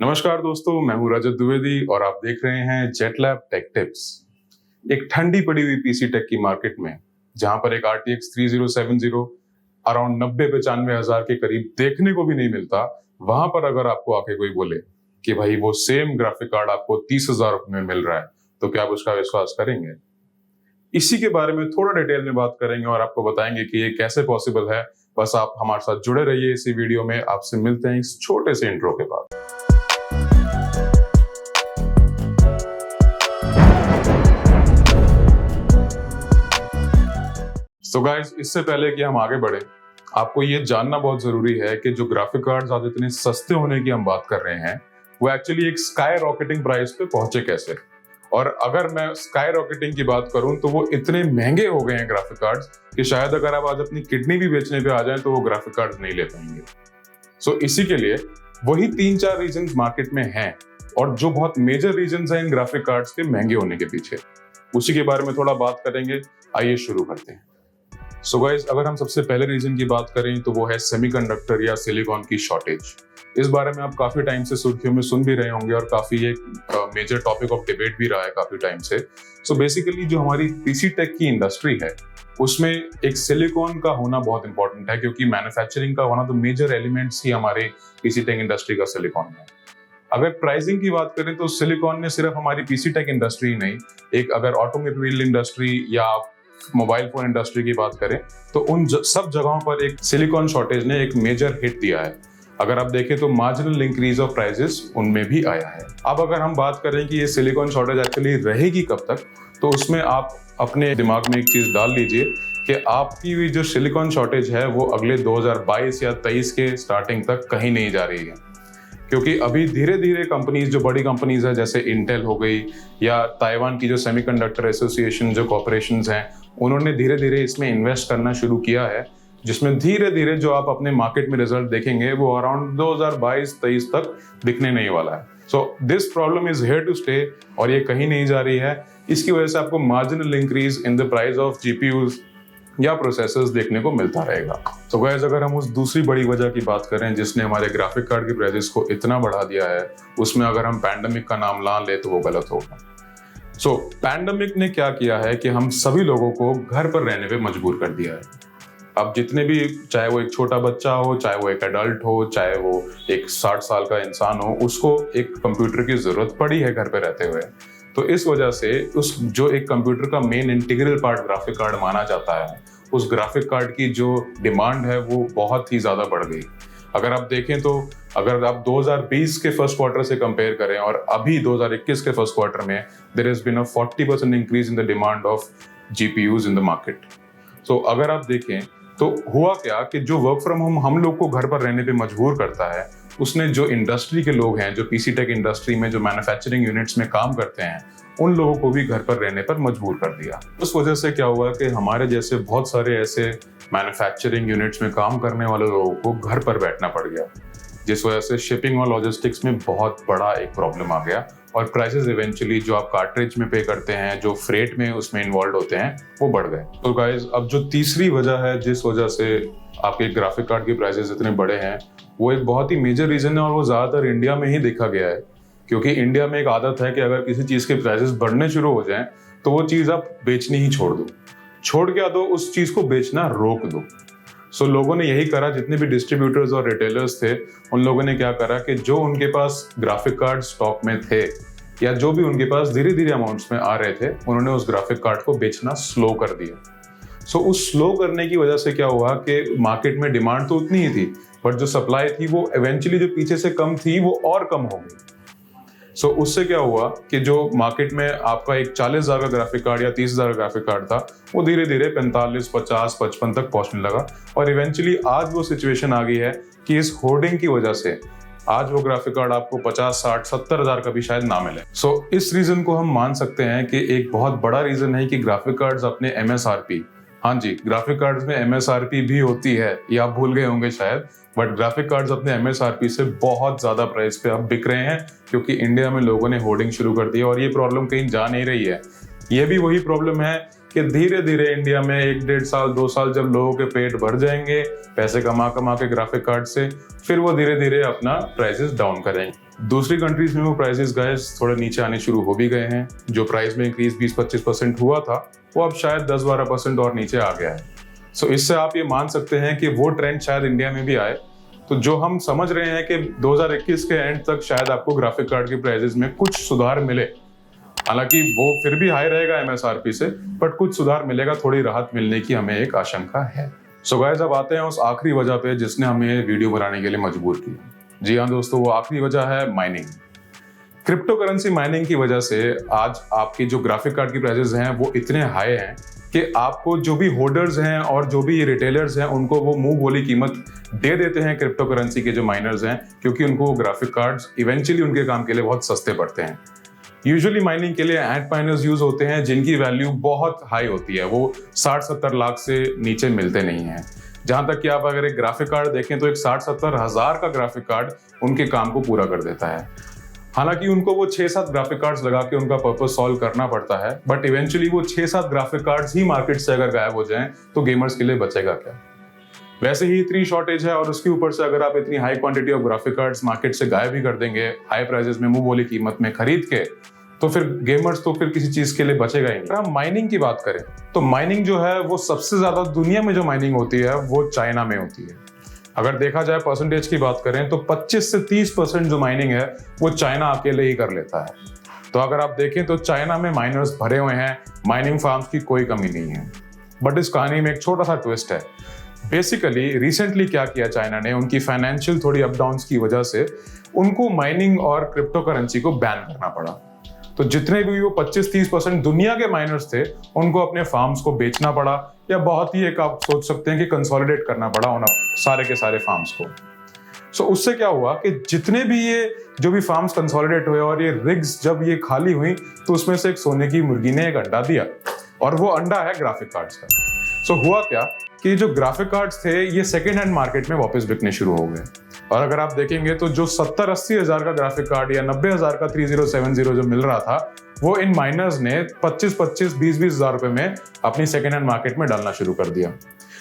नमस्कार दोस्तों, मैं हूं रजत द्विवेदी और आप देख रहे हैं जेटलैब टेक टिप्स। एक ठंडी पड़ी हुई पीसी टेक की मार्केट में जहां पर एक RTX 3070 अराउंड 90-95 हजार के करीब देखने को भी नहीं मिलता, वहां पर अगर आपको आके कोई बोले कि भाई वो सेम ग्राफिक कार्ड आपको 30,000 रुपए में मिल रहा है, तो क्या आप उसका विश्वास करेंगे? इसी के बारे में थोड़ा डिटेल में बात करेंगे और आपको बताएंगे कि ये कैसे पॉसिबल है। बस आप हमारे साथ जुड़े रहिए इसी वीडियो में। आपसे मिलते हैं इस छोटे से इंट्रो के बाद। सो गाइस, इससे पहले कि हम आगे बढ़े, आपको ये जानना बहुत जरूरी है कि जो ग्राफिक कार्ड्स आज इतने सस्ते होने की हम बात कर रहे हैं, वो एक्चुअली एक स्काई रॉकेटिंग प्राइस पे पहुंचे कैसे। और अगर मैं स्काई रॉकेटिंग की बात करूं तो वो इतने महंगे हो गए हैं ग्राफिक कार्ड्स कि शायद अगर आप आज अपनी किडनी भी बेचने पे आ जाएं तो वो ग्राफिक कार्ड्स नहीं ले पाएंगे। सो इसी के लिए वही 3-4 रीजंस मार्केट में हैं और जो बहुत मेजर रीजंस हैं इन ग्राफिक कार्ड्स के महंगे होने के पीछे, उसी के बारे में थोड़ा बात करेंगे। आइए शुरू करते हैं। सो गाइस, अगर हम सबसे पहले रीजन की बात करें तो वो है सेमीकंडक्टर या सिलिकॉन की शॉर्टेज। इस बारे में आप काफी टाइम से सुर्खियों में सुन भी रहे होंगे और काफी एक मेजर टॉपिक ऑफ डिबेट भी रहा है काफी टाइम से। सो बेसिकली जो हमारी पीसी टेक की इंडस्ट्री है उसमें एक सिलिकॉन का होना बहुत इंपॉर्टेंट है, क्योंकि मैन्युफैक्चरिंग का one of the major elements ही हमारे पीसी टेक इंडस्ट्री का सिलिकॉन है। अगर प्राइसिंग की बात करें तो सिलिकॉन ने सिर्फ हमारी पीसी टेक इंडस्ट्री नहीं, एक अगर ऑटोमोबाइल इंडस्ट्री या मोबाइल फोन इंडस्ट्री की बात करें तो उन सब जगहों पर एक सिलिकॉन शॉर्टेज ने एक मेजर हिट दिया है। अगर आप देखें तो मार्जिनल इंक्रीज ऑफ प्राइसेस उनमें भी आया है। अब अगर हम बात करें कि ये सिलिकॉन शॉर्टेज एक्चुअली रहेगी कब तक, तो उसमें आप अपने दिमाग में एक चीज डाल लीजिए कि आपकी जो सिलिकॉन शॉर्टेज है वो अगले 2022 या 23 के स्टार्टिंग तक कहीं नहीं जा रही है। क्योंकि अभी धीरे धीरे कंपनीज, जो बड़ी कंपनीज है जैसे इंटेल हो गई या ताइवान की जो सेमीकंडक्टर एसोसिएशन जो कॉर्पोरेशंस हैं, उन्होंने धीरे धीरे इसमें इन्वेस्ट करना शुरू किया है, जिसमें धीरे धीरे जो आप अपने मार्केट में रिजल्ट देखेंगे वो अराउंड 2022-23 तक दिखने नहीं वाला है। So this problem is here to stay और ये कहीं नहीं जा रही है। इसकी वजह से आपको marginal increase in the price of GPUs या प्रोसेसर्स देखने को मिलता रहेगा। तो गाइस, अगर हम उस दूसरी बड़ी वजह की बात करें जिसने हमारे ग्राफिक कार्ड के प्राइसेस को इतना बढ़ा दिया है, उसमें अगर हम पैंडेमिक का नाम ना ले तो वो गलत होगा। सो पैंडेमिक ने क्या किया है कि हम सभी लोगों को घर पर रहने पे मजबूर कर दिया है। अब जितने भी, चाहे वो एक छोटा बच्चा हो, चाहे वो एक एडल्ट हो, चाहे वो एक 60 साल का इंसान हो, उसको एक कंप्यूटर की जरूरत पड़ी है घर पे रहते हुए। तो इस वजह से उस जो एक कंप्यूटर का main integral part graphic card माना जाता है, उस ग्राफिक कार्ड की जो डिमांड है वो बहुत ही ज्यादा बढ़ गई। अगर आप देखें तो अगर आप 2020 के फर्स्ट क्वार्टर से कंपेयर करें और अभी 2021 के फर्स्ट क्वार्टर में, there has been a 40% increase in the demand of GPUs in the market. So अगर आप देखें तो हुआ क्या कि जो वर्क फ्रॉम होम हम लोग को घर पर रहने पे मजबूर करता है, उसने जो इंडस्ट्री के लोग हैं, जो पीसी टेक इंडस्ट्री में जो मैन्युफैक्चरिंग यूनिट्स में काम करते हैं, उन लोगों को भी घर पर रहने पर मजबूर कर दिया। उस वजह से क्या हुआ कि हमारे जैसे बहुत सारे ऐसे मैन्युफैक्चरिंग यूनिट्स में काम करने वाले लोगों को घर पर बैठना पड़ गया, जिस वजह से शिपिंग और लॉजिस्टिक्स में बहुत बड़ा एक प्रॉब्लम आ गया और प्राइसेस इवेंचुअली जो आप कार्ट्रिज में पे करते हैं, जो फ्रेट में उसमें इन्वॉल्व होते हैं, वो बढ़ गए। तो गाइस, अब जो तीसरी वजह है जिस वजह से आपके ग्राफिक कार्ड के प्राइसेस इतने बड़े हैं, वो एक बहुत ही मेजर रीजन है और वो ज्यादातर इंडिया में ही देखा गया है। क्योंकि इंडिया में एक आदत है कि अगर किसी चीज के प्राइसेस बढ़ने शुरू हो जाएं तो वो चीज आप बेचनी ही छोड़ दो, छोड़ क्या दो, उस चीज को बेचना रोक दो। सो लोगों ने यही करा, जितने भी डिस्ट्रीब्यूटर्स और रिटेलर्स थे उन लोगों ने क्या करा कि जो उनके पास ग्राफिक कार्ड स्टॉक में थे या जो भी उनके पास धीरे धीरे अमाउंट्स में आ रहे थे, उन्होंने उस ग्राफिक कार्ड को बेचना स्लो कर दिया। सो उस स्लो करने की वजह से क्या हुआ कि मार्केट में डिमांड तो उतनी ही थी, बट जो सप्लाई थी वो इवेंचुअली जो पीछे से कम थी वो और कम हो गई। सो उससे क्या हुआ कि जो मार्केट में आपका एक 40,000 का ग्राफिक कार्ड या 30,000 का ग्राफिक कार्ड था, वो धीरे धीरे 45, 50, 55 तक पहुंचने लगा और इवेंचुअली आज वो सिचुएशन आ गई है कि इस होर्डिंग की वजह से आज वो ग्राफिक कार्ड आपको 50, 60, 70,000 का भी शायद ना मिले। सो इस रीजन को हम मान सकते हैं कि एक बहुत बड़ा रीजन है कि ग्राफिक कार्ड्स अपने MSRP, हाँ जी, ग्राफिक कार्ड्स में MSRP भी होती है, ये आप भूल गए होंगे शायद, बट ग्राफिक कार्ड्स अपने MSRP से बहुत ज्यादा प्राइस पे अब बिक रहे हैं क्योंकि इंडिया में लोगों ने होर्डिंग शुरू कर दी है और ये प्रॉब्लम कहीं जा नहीं रही है। ये भी वही प्रॉब्लम है कि धीरे धीरे इंडिया में 1-1.5 साल 2 साल जब लोगों के पेट भर जाएंगे पैसे कमा कमा के ग्राफिक कार्ड से, फिर वो धीरे धीरे अपना प्राइसेस डाउन करेंगे। दूसरी कंट्रीज में वो प्राइसेस गाइस थोड़े नीचे आने शुरू हो भी गए हैं। जो प्राइस में इंक्रीज 20-25% हुआ था वो अब शायद 10-12% और नीचे आ गया है। सो इससे आप ये मान सकते हैं कि वो ट्रेंड शायद इंडिया में भी आए। तो जो हम समझ रहे हैं कि 2021 के एंड तक शायद आपको ग्राफिक कार्ड के प्राइसेस में कुछ सुधार मिले, हालांकि वो फिर भी हाई रहेगा एमएसआरपी से, बट कुछ सुधार मिलेगा, थोड़ी राहत मिलने की हमें एक आशंका है। सो गाइस अब आते हैं उस आखिरी वजह पे जिसने हमें वीडियो बनाने के लिए मजबूर किया। जी हाँ दोस्तों, वो आखिरी वजह है माइनिंग। क्रिप्टो करेंसी माइनिंग की वजह से आज आपके जो ग्राफिक कार्ड की प्राइसेस हैं वो इतने हाई हैं कि आपको जो भी होल्डर्स हैं और जो भी रिटेलर्स हैं उनको वो मुंह बोली कीमत दे देते हैं क्रिप्टो करेंसी के जो माइनर्स हैं, क्योंकि उनको वो ग्राफिक कार्ड्स इवेंचुअली उनके काम के लिए बहुत सस्ते पड़ते हैं। यूजुअली माइनिंग के लिए एंट माइनर्स यूज होते हैं जिनकी वैल्यू बहुत हाई होती है, वो 60-70 लाख से नीचे मिलते नहीं हैं। जहां तक कि आप अगर एक ग्राफिक कार्ड देखें तो एक 60-70 हज़ार का ग्राफिक कार्ड उनके काम को पूरा कर देता है। हालांकि उनको वो 6-7 ग्राफिक कार्ड्स लगा के उनका पर्पस सॉल्व करना पड़ता है, बट इवेंचुअली वो 6-7 ग्राफिक कार्ड्स ही मार्केट से अगर गायब हो जाएं तो गेमर्स के लिए बचेगा क्या। वैसे ही इतनी शॉर्टेज है और उसके ऊपर से अगर आप इतनी high quantity of graphic cards market से गायब ही कर देंगे हाई प्राइसेस में मुंह बोली कीमत में खरीद के, तो फिर गेमर्स तो फिर किसी चीज के लिए बचेगा ही नहीं। अगर हम माइनिंग की बात करें तो माइनिंग जो है वो सबसे ज्यादा दुनिया में जो माइनिंग होती है वो चाइना में होती है। अगर देखा जाए परसेंटेज की बात करें तो 25 से 30% जो माइनिंग है वो चाइना अकेले ही कर लेता है। तो अगर आप देखें तो चाइना में माइनर्स भरे हुए हैं, माइनिंग फार्म्स की कोई कमी नहीं है। बट इस कहानी में एक छोटा सा ट्विस्ट है। बेसिकली रिसेंटली क्या किया चाइना ने, उनकी फाइनेंशियल थोड़ी अप डाउन्स की वजह से उनको माइनिंग और क्रिप्टो करेंसी को बैन करना पड़ा। तो जितने भी वो 25-30% दुनिया के माइनर्स थे उनको अपने फार्म्स को बेचना पड़ा, या बहुत ही एक आप सोच सकते हैं कि कंसोलिडेट करना पड़ा उन सारे के सारे फार्म्स को। सो उससे क्या हुआ कि जितने भी ये जो भी फार्म्स कंसोलिडेट हुए और ये रिग्स जब ये खाली हुई तो उसमें से एक सोने की मुर्गी ने एक अंडा दिया, और वो अंडा है ग्राफिक कार्ड्स का। सो हुआ क्या कि जो ग्राफिक कार्ड्स थे ये सेकेंड हैंड मार्केट में वापस बिकने शुरू हो गए। और अगर आप देखेंगे तो जो 70-80 हज़ार का ग्राफिक कार्ड या 90 हज़ार का 3070 जो मिल रहा था वो इन माइनर्स ने 25-25, 20-20 हज़ार रुपए में अपनी सेकेंड हैंड मार्केट में डालना शुरू कर दिया।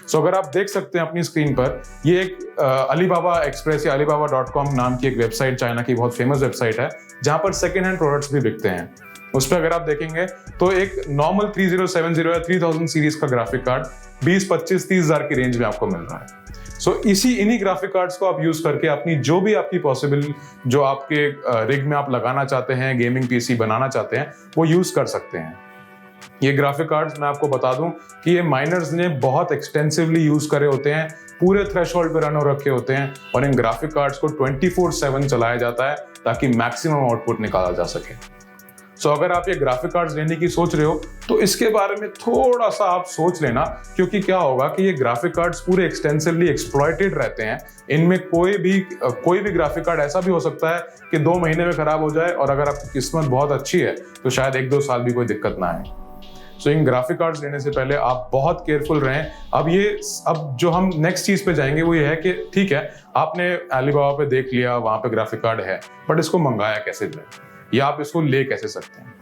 सो अगर आप देख सकते हैं अपनी स्क्रीन पर, ये एक अलीबाबा एक्सप्रेस या alibaba.com नाम की एक वेबसाइट, चाइना की बहुत फेमस वेबसाइट है जहां पर सेकेंड हैंड प्रोडक्ट्स भी बिकते हैं। उस पर अगर आप देखेंगे तो एक नॉर्मल 3070 या 3000 सीरीज का ग्राफिक कार्ड 20-25-30 हज़ार की रेंज में आपको मिल रहा है। सो इन्हीं ग्राफिक कार्ड्स को आप यूज करके अपनी जो भी आपकी पॉसिबल जो आपके रिग में आप लगाना चाहते हैं, गेमिंग पीसी बनाना चाहते हैं, वो यूज कर सकते हैं। ये ग्राफिक कार्ड्स मैं आपको बता दूं कि ये माइनर्स ने बहुत एक्सटेंसिवली यूज करे होते हैं, पूरे थ्रेशोल्ड पे रन हो रखे होते हैं, और इन ग्राफिक कार्ड्स को 24/7 चलाया जाता है ताकि मैक्सिमम आउटपुट निकाला जा सके। सो अगर आप ये ग्राफिक कार्ड्स लेने की सोच रहे हो तो इसके बारे में थोड़ा सा आप सोच लेना, क्योंकि क्या होगा कि ये ग्राफिक कार्ड्स पूरे एक्सटेंसिवली एक्सप्लॉइटेड रहते हैं। इनमें कोई भी ग्राफिक कार्ड ऐसा भी हो सकता है कि 2 महीने में खराब हो जाए, और अगर आपकी किस्मत बहुत अच्छी है तो शायद 1-2 साल भी कोई दिक्कत ना आए। सो इन ग्राफिक कार्ड्स लेने से पहले आप बहुत केयरफुल रहें। अब जो हम नेक्स्ट चीज पे जाएंगे वो ये है कि ठीक है, आपने अलीबाबा पे देख लिया, वहां पे ग्राफिक कार्ड है, बट इसको मंगाया कैसे जाए या आप इसको ले कैसे सकते हैं।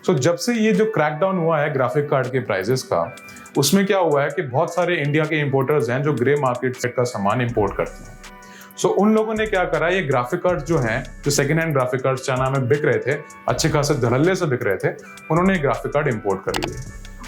सो जब से ये जो क्रैकडाउन हुआ है ग्राफिक कार्ड के प्राइसेस का, उसमें क्या हुआ है कि बहुत सारे इंडिया के इंपोर्टर्स हैं जो ग्रे मार्केट से का सामान इंपोर्ट करते हैं। सो उन लोगों ने क्या करा, ये ग्राफिक कार्ड्स जो हैं, जो second hand graphic cards China में बिक रहे थे, अच्छे खासे धड़ल्ले से बिक रहे थे, उन्होंने ग्राफिक कार्ड इंपोर्ट कर लिए।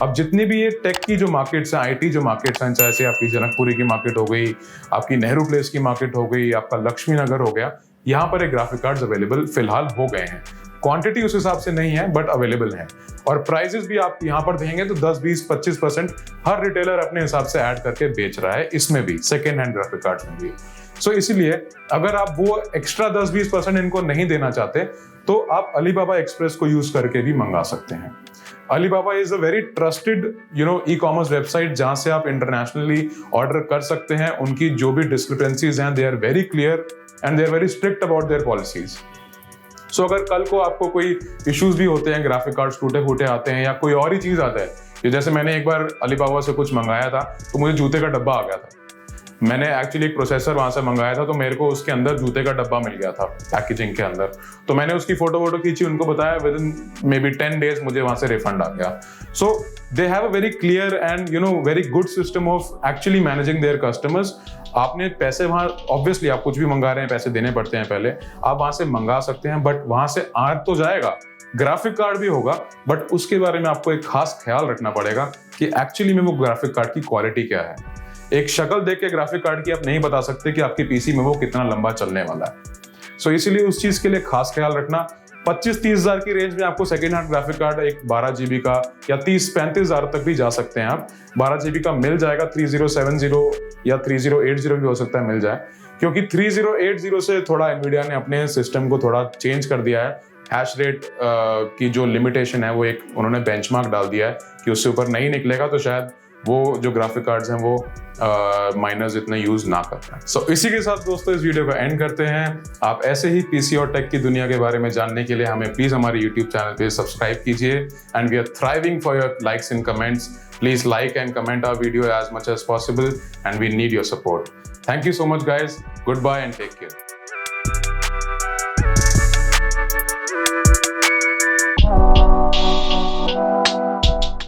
अब जितनी भी ये टेक की जो मार्केट्स हैं, आईटी जो मार्केट्स हैं, चाहे आपकी जनकपुरी की मार्केट हो गई, आपकी नेहरू प्लेस की मार्केट हो गई, आपका लक्ष्मी नगर हो गया, यहाँ पर ये ग्राफिक कार्ड्स अवेलेबल फिलहाल हो गए हैं। क्वांटिटी उस हिसाब से नहीं है बट अवेलेबल है, और प्राइसेस भी आप यहाँ पर देखेंगे तो 10-20-25% हर रिटेलर अपने हिसाब से ऐड करके बेच रहा है, इसमें भी सेकेंड हैंड ग्राफिक कार्ड्स में भी। सो इसीलिए अगर आप वो एक्स्ट्रा 10-20% इनको नहीं देना चाहते तो आप अलीबाबा एक्सप्रेस को यूज करके भी मंगा सकते हैं। Alibaba is a very trusted e commerce website जहां से आप इंटरनेशनली ऑर्डर कर सकते हैं। उनकी जो भी डिस्क्रिपेंसीज हैं, they are very clear and they are very strict about their policies. So अगर कल को आपको कोई इश्यूज भी होते हैं, ग्राफिक कार्ड्स टूटे फूटे आते हैं या कोई और ही चीज आता है, जैसे मैंने एक बार अलीबाबा से कुछ मंगाया था तो मुझे जूते का डब्बा आ गया था। मैंने एक्चुअली एक प्रोसेसर वहां से मंगाया था तो मेरे को उसके अंदर जूते का डब्बा मिल गया था पैकेजिंग के अंदर। तो मैंने उसकी फोटो खींची, उनको बताया, with in may be 10 days मुझे वहां से रिफंड आ गया। सो they have a very clear and very good system of actually managing their customers. आपने पैसे वहां, ऑब्वियसली आप कुछ भी मंगा रहे हैं पैसे देने पड़ते हैं पहले, आप वहां से मंगा सकते हैं, बट वहां से आ तो जाएगा, ग्राफिक कार्ड भी होगा, बट उसके बारे में आपको एक खास ख्याल रखना पड़ेगा कि एक्चुअली में वो ग्राफिक कार्ड की क्वालिटी क्या है। एक शक्ल देख के ग्राफिक कार्ड की आप नहीं बता सकते कि आपकी पीसी में वो कितना लंबा चलने वाला है। सो इसीलिए उस चीज के लिए खास ख्याल रखना। 25-30 हजार की रेंज में आपको सेकेंड हैंड ग्राफिक कार्ड एक 12 GB का या 30-35 हजार तक भी जा सकते हैं आप। 12 GB का मिल जाएगा, 3070 या 3080 भी हो सकता है मिल जाए, क्योंकि 3080 से थोड़ा एनवीडिया ने अपने सिस्टम को थोड़ा चेंज कर दिया है। हैश रेट की जो लिमिटेशन है वो एक उन्होंने बेंचमार्क डाल दिया है कि उससे ऊपर नहीं निकलेगा, तो शायद वो जो ग्राफिक कार्ड्स हैं वो माइनर्स इतने यूज ना कर पाए। सो इसी के साथ दोस्तों इस वीडियो को एंड करते हैं। आप ऐसे ही पीसी और टेक की दुनिया के बारे में जानने के लिए हमें प्लीज हमारे यूट्यूब चैनल पे सब्सक्राइब कीजिए, and we are thriving for your likes and comments. Please like and comment our video as much as possible, and we need your support. Thank you so much guys. Goodbye and take care.